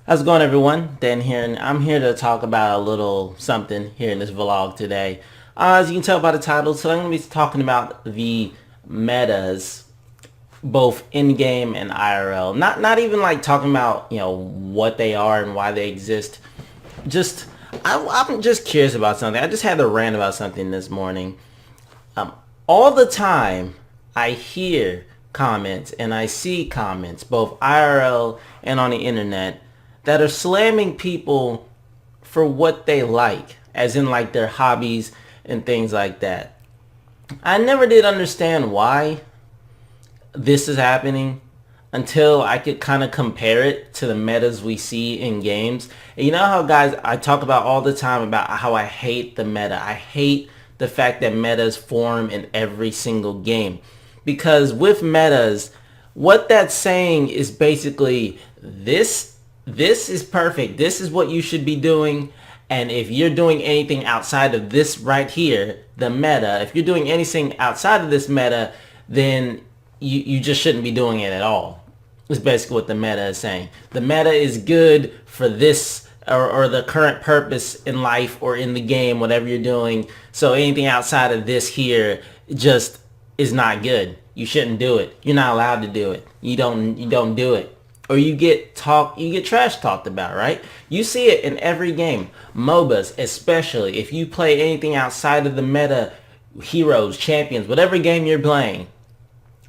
How's it going, everyone? Dan here, and I'm here to talk about a little something here in this vlog today. As you can tell by the title, so I'm going to be talking about the metas, both in-game and IRL. Not even like talking about, what they are and why they exist. Just, I'm just curious about something. I just had to rant about something this morning. All the time, I hear comments and I see comments, both IRL and on the internet, that are slamming people for what they like, as in like their hobbies and things like that. I never did understand why this is happening until I could kind of compare it to the metas we see in games. And you know how, guys, I talk about all the time about how I hate the meta. I hate the fact that metas form in every single game. Because with metas, what that's saying is basically this is perfect. This is what you should be doing. And if you're doing anything outside of this right here, the meta, if you're doing anything outside of this meta, then you just shouldn't be doing it at all. Is basically what the meta is saying. The meta is good for this or the current purpose in life or in the game, whatever you're doing. So anything outside of this here just is not good. You shouldn't do it. You're not allowed to do it. You don't do it. Or you get trash talked about, right? You see it in every game. MOBAs, especially. If you play anything outside of the meta, heroes, champions, whatever game you're playing,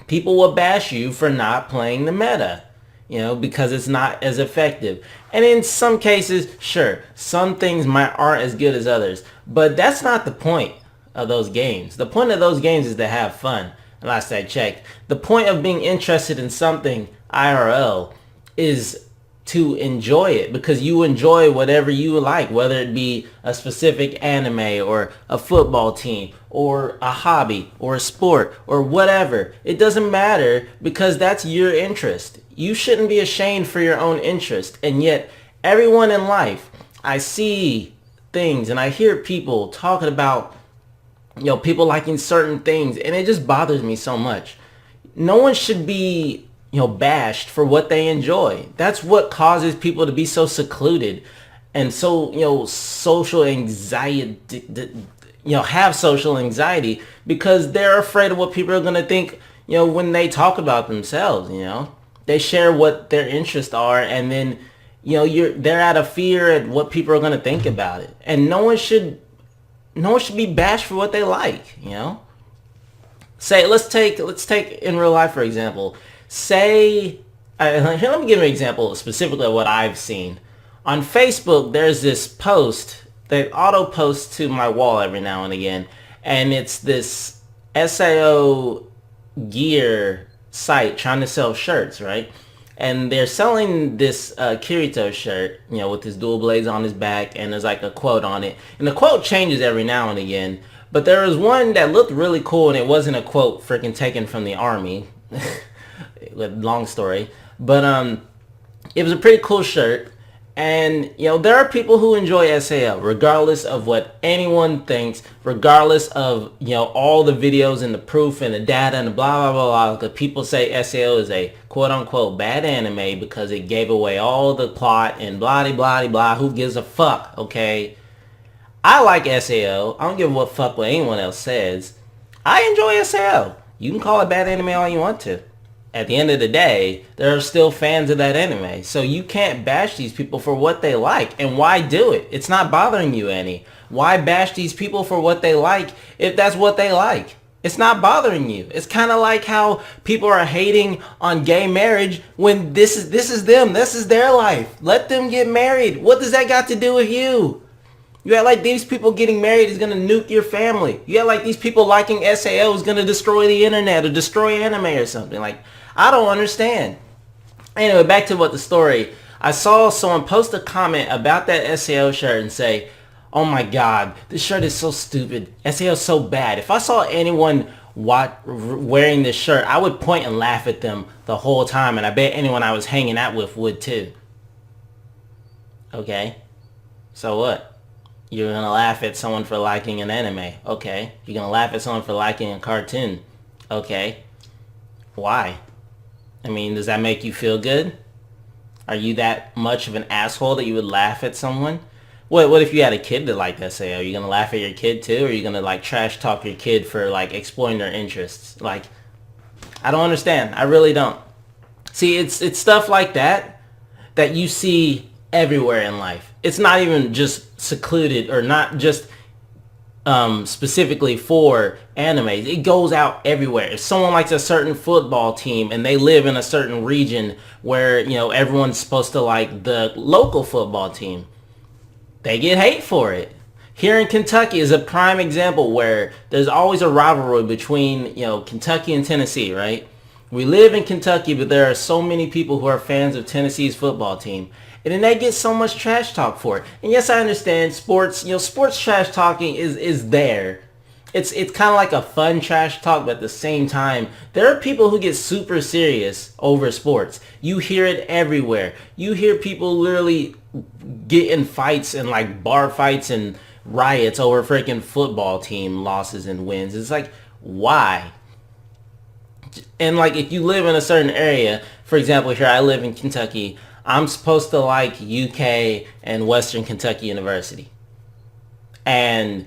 people will bash you for not playing the meta, because it's not as effective. And in some cases, sure, some things aren't as good as others, but that's not the point of those games. The point of those games is to have fun. Last I checked, the point of being interested in something IRL is to enjoy it, because you enjoy whatever you like, whether it be a specific anime or a football team or a hobby or a sport or whatever. It doesn't matter, because that's your interest. You shouldn't be ashamed for your own interest. And yet everyone in life, I see things and I hear people talking about, people liking certain things, and it just bothers me so much. No one should be bashed for what they enjoy. That's what causes people to be so secluded and so, social anxiety, have social anxiety, because they're afraid of what people are going to think, when they talk about themselves. They share what their interests are, and then, they're out of fear at what people are going to think about it. And no one should be bashed for what they like. Say, let's take in real life, for example. Say, here, let me give an example specifically of what I've seen. On Facebook, there's this post that auto-posts to my wall every now and again, and it's this SAO gear site trying to sell shirts, right? And they're selling this Kirito shirt, with his dual blades on his back, and there's like a quote on it. And the quote changes every now and again, but there was one that looked really cool, and it wasn't a quote freaking taken from the army. Long story, but it was a pretty cool shirt. And there are people who enjoy SAO regardless of what anyone thinks, regardless of all the videos and the proof and the data and the blah blah blah blah. Because people say SAO is a quote unquote bad anime because it gave away all the plot and blah blah blah. Who gives a fuck? Okay, I like SAO. I don't give a fuck what anyone else says. I enjoy SAO. You can call it bad anime all you want to. At the end of the day, there are still fans of that anime. So you can't bash these people for what they like. And why do it? It's not bothering you any. Why bash these people for what they like if that's what they like? It's not bothering you. It's kind of like how people are hating on gay marriage when this is them. This is their life. Let them get married. What does that got to do with you? You act like these people getting married is going to nuke your family. You act like these people liking SAO is going to destroy the internet or destroy anime or something. Like, I don't understand. Anyway, back to what the story. I saw someone post a comment about that SAO shirt and say, oh my god, this shirt is so stupid. SAO is so bad. If I saw anyone wearing this shirt, I would point and laugh at them the whole time. And I bet anyone I was hanging out with would too. Okay? So what? You're going to laugh at someone for liking an anime. Okay. You're going to laugh at someone for liking a cartoon. Okay. Why? I mean, does that make you feel good? Are you that much of an asshole that you would laugh at someone? What if you had a kid that like that, say? Are you gonna laugh at your kid too? Or are you gonna like trash talk your kid for like exploring their interests? Like, I don't understand. I really don't. See, it's stuff like that that you see everywhere in life. It's not even just secluded or not just specifically for anime. It goes out everywhere. If someone likes a certain football team and they live in a certain region where, everyone's supposed to like the local football team, they get hate for it. Here in Kentucky is a prime example where there's always a rivalry between, Kentucky and Tennessee, right? We live in Kentucky, but there are so many people who are fans of Tennessee's football team. And then they get so much trash talk for it. And yes, I understand sports, sports trash talking is there. It's kind of like a fun trash talk, but at the same time, there are people who get super serious over sports. You hear it everywhere. You hear people literally get in fights and like bar fights and riots over freaking football team losses and wins. It's like, why? And like, if you live in a certain area, for example, here I live in Kentucky, I'm supposed to like UK and Western Kentucky University. And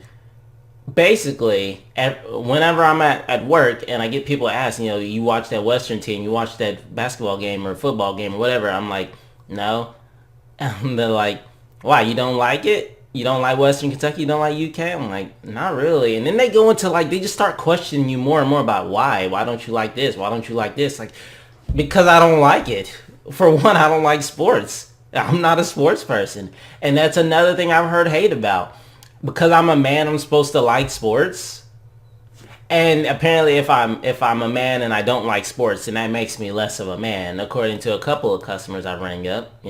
basically, whenever I'm at work and I get people asking, you watch that Western team, you watch that basketball game or football game or whatever, I'm like, no. And they're like, why, you don't like it? You don't like Western Kentucky? You don't like UK? I'm like, not really. And then they go into like, they just start questioning you more and more about why. Why don't you like this? Why don't you like this? Like, because I don't like it. For one, I don't like sports. I'm not a sports person. And that's another thing I've heard hate about. Because I'm a man, I'm supposed to like sports. And apparently if I'm a man and I don't like sports, then that makes me less of a man, according to a couple of customers I rang up,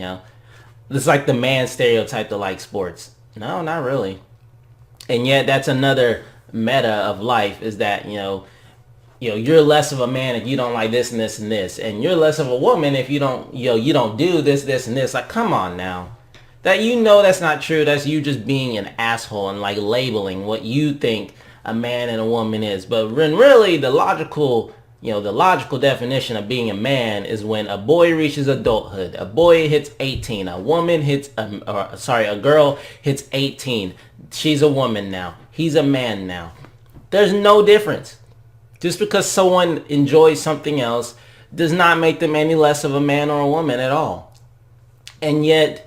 It's like the man stereotype that likes sports. No, not really. And yet that's another meta of life, is that, you're less of a man if you don't like this and this and this. And you're less of a woman if you don't, you don't do this, this, and this. Like, come on now. That that's not true. That's you just being an asshole and like labeling what you think a man and a woman is. But when really the logical definition of being a man is when a boy reaches adulthood. A boy hits 18. A woman hits, a girl hits 18. She's a woman now. He's a man now. There's no difference. Just because someone enjoys something else does not make them any less of a man or a woman at all. And yet,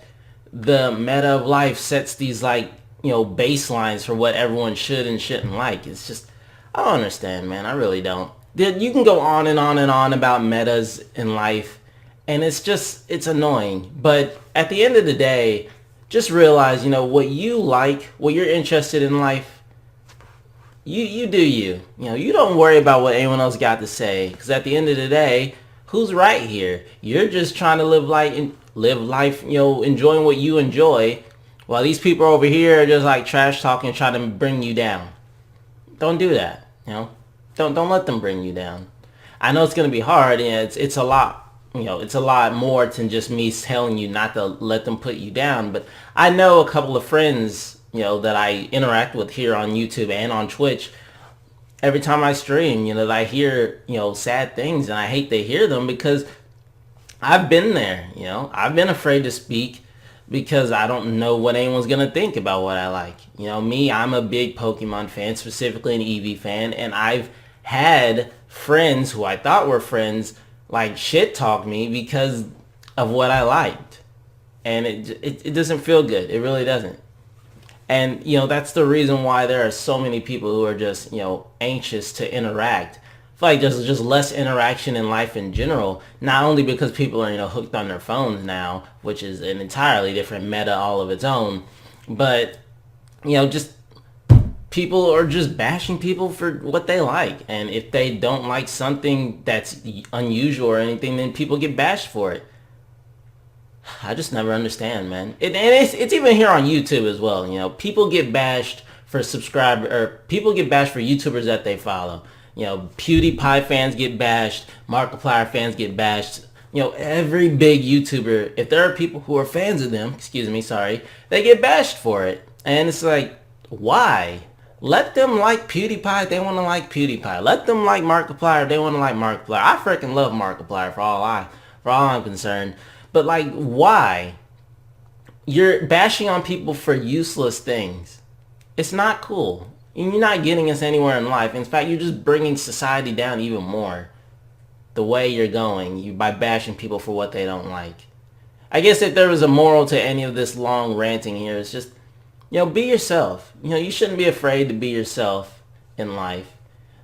the meta of life sets these baselines for what everyone should and shouldn't like. It's just, I don't understand, man. I really don't. You can go on and on and on about metas in life, and it's annoying. But at the end of the day, just realize, what you like, what you're interested in life, you do you. You don't worry about what anyone else got to say, because at the end of the day, who's right here? You're just trying to live life, enjoying what you enjoy, while these people over here are just like trash talking, trying to bring you down. Don't do that, Don't let them bring you down. I know it's gonna be hard, and it's a lot, it's a lot more than just me telling you not to let them put you down. But I know a couple of friends, that I interact with here on YouTube and on Twitch. Every time I stream, that I hear, sad things, and I hate to hear them because I've been there, I've been afraid to speak because I don't know what anyone's going to think about what I like. Me, I'm a big Pokemon fan, specifically an Eevee fan, and I've had friends who I thought were friends like shit talk me because of what I liked. And it doesn't feel good. It really doesn't. And, that's the reason why there are so many people who are just, anxious to interact. I feel like there's just less interaction in life in general, not only because people are, hooked on their phones now, which is an entirely different meta all of its own, but, just people are just bashing people for what they like. And if they don't like something that's unusual or anything, then people get bashed for it. I just never understand, man. And it's even here on YouTube as well. People get bashed for people get bashed for YouTubers that they follow. PewDiePie fans get bashed. Markiplier fans get bashed. Every big YouTuber, if there are people who are fans of them, they get bashed for it. And it's like, why? Let them like PewDiePie if they want to like PewDiePie. Let them like Markiplier if they want to like Markiplier. I freaking love Markiplier for all I'm concerned. But like, why? You're bashing on people for useless things. It's not cool. And you're not getting us anywhere in life. In fact, you're just bringing society down even more. The way you're going, by bashing people for what they don't like. I guess if there was a moral to any of this long ranting here, it's just, be yourself. You shouldn't be afraid to be yourself in life.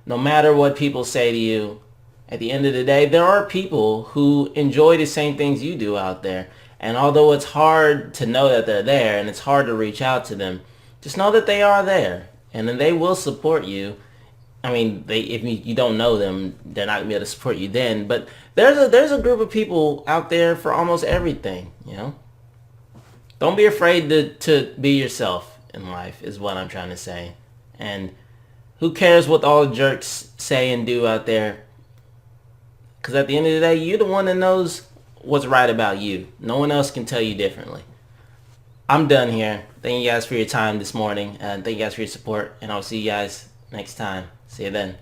No matter what people say to you, at the end of the day, there are people who enjoy the same things you do out there. And although it's hard to know that they're there and it's hard to reach out to them, just know that they are there. And then they will support you. I mean, if you don't know them, they're not going to be able to support you then. But there's a group of people out there for almost everything, Don't be afraid to be yourself in life is what I'm trying to say. And who cares what all the jerks say and do out there? Because at the end of the day, you're the one that knows what's right about you. No one else can tell you differently. I'm done here. Thank you guys for your time this morning. And thank you guys for your support. And I'll see you guys next time. See you then.